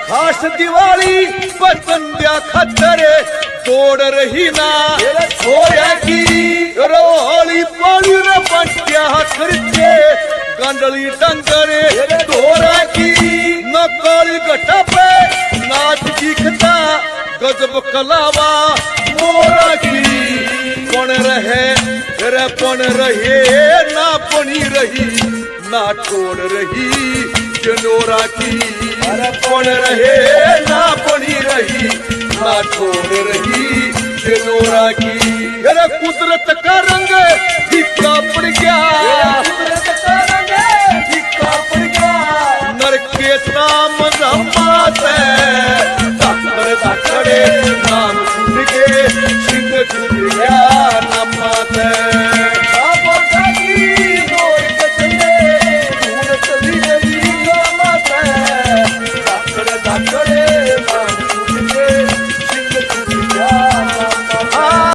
खास दिवाळी पतंग्या खातर तोड रही ना होया की रोळी पाळी रे पंट्या करते गांडळी डांगरे तोरा की नकळी गटापे नाच दिखता गजब कलावा मोरा की पण रहे ना पणी रही ना छोड़ रही जनोरा की अरे पण रहे ना पणी रही ना छोड़ रही जनोरा की अरे कुदरत का रंग फीका पड़ गया